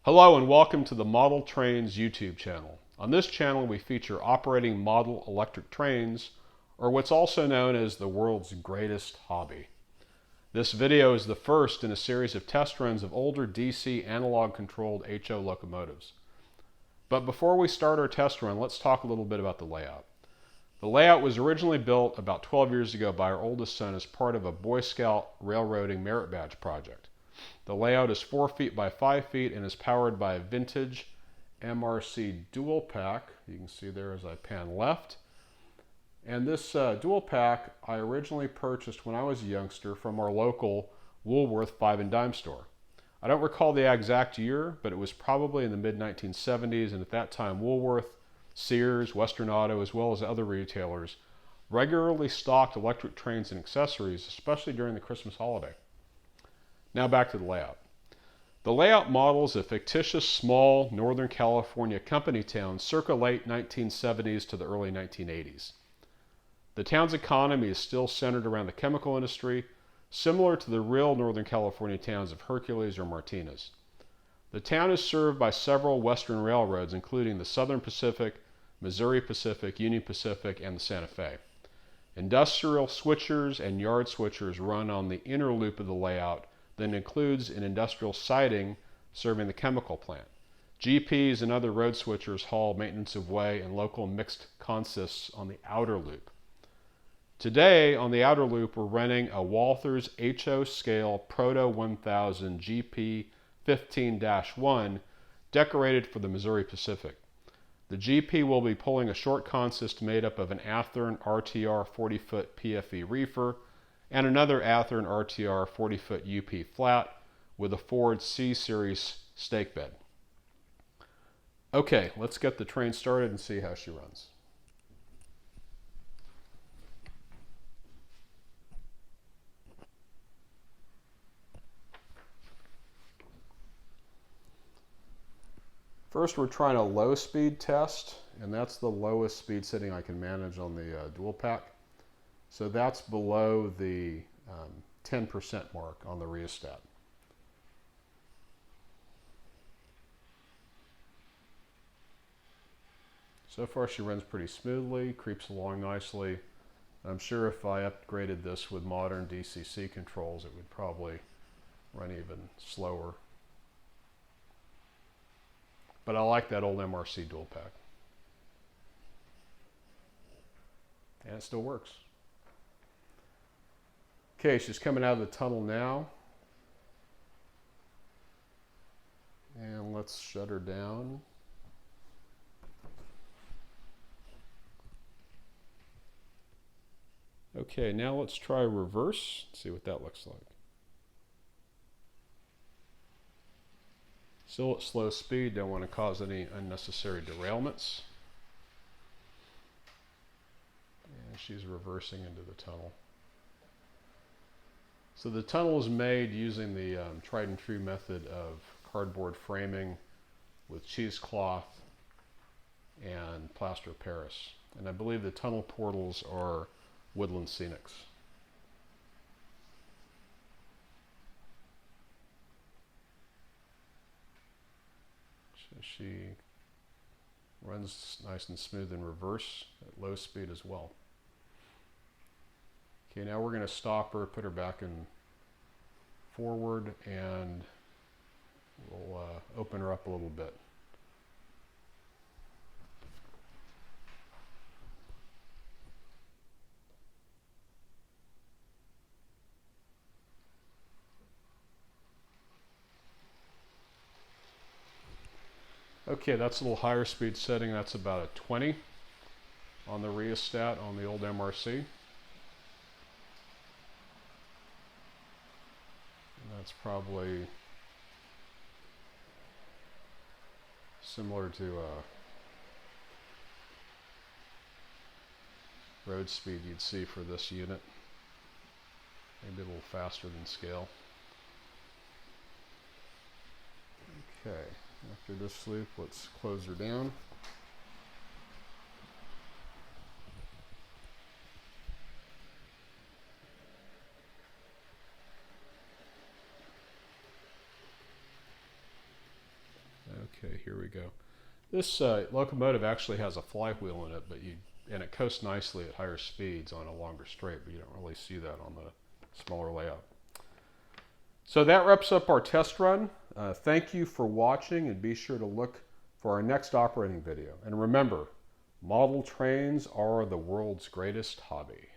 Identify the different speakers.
Speaker 1: Hello and welcome to the Model Trains YouTube channel. On this channel we feature operating model electric trains, or what's also known as the world's greatest hobby. This video is the first in a series of test runs of older DC analog controlled HO locomotives. But before we start our test run, let's talk a little bit about the layout. The layout was originally built about 12 years ago by our oldest son as part of a Boy Scout railroading merit badge project. The layout is 4 feet by 5 feet and is powered by a vintage MRC dual pack. You can see there as I pan left. And this dual pack I originally purchased when I was a youngster from our local Woolworth 5 and dime store. I don't recall the exact year, but it was probably in the mid-1970s, and at that time Woolworth, Sears, Western Auto, as well as other retailers regularly stocked electric trains and accessories, especially during the Christmas holiday. Now back to the layout. The layout models a fictitious small Northern California company town circa late 1970s to the early 1980s. The town's economy is still centered around the chemical industry, similar to the real Northern California towns of Hercules or Martinez. The town is served by several Western railroads, including the Southern Pacific, Missouri Pacific, Union Pacific, and the Santa Fe. Industrial switchers and yard switchers run on the inner loop of the layout that includes an industrial siding serving the chemical plant. GPs and other road switchers haul maintenance of way and local mixed consists on the outer loop. Today, on the outer loop, we're running a Walthers HO scale Proto 1000 GP15-1 decorated for the Missouri Pacific. The GP will be pulling a short consist made up of an Athearn RTR 40-foot PFE reefer and another Athearn RTR 40-foot UP flat with a Ford C-Series stake bed. Okay, let's get the train started and see how she runs. First, we're trying a low speed test, and that's the lowest speed setting I can manage on the dual pack. So that's below the 10% mark on the rheostat. So far she runs pretty smoothly, creeps along nicely. I'm sure if I upgraded this with modern DCC controls, it would probably run even slower. But I like that old MRC dual pack. And it still works. Okay, she's coming out of the tunnel now. And let's shut her down. Okay, now let's try reverse, see what that looks like. Still at slow speed, don't want to cause any unnecessary derailments. And she's reversing into the tunnel. So the tunnel is made using the tried and true method of cardboard framing with cheesecloth and plaster of Paris. And I believe the tunnel portals are Woodland Scenics. So she runs nice and smooth in reverse at low speed as well. Okay, now we're going to stop her, put her back in forward, and we'll open her up a little bit. Okay, that's a little higher speed setting. That's about a 20 on the rheostat on the old MRC. That's probably similar to road speed you'd see for this unit. Maybe a little faster than scale. Okay, after this loop, let's close her down. Okay, here we go. This locomotive actually has a flywheel in it, and it coasts nicely at higher speeds on a longer straight, but you don't really see that on the smaller layout. So that wraps up our test run. Thank you for watching, and be sure to look for our next operating video. And remember, model trains are the world's greatest hobby.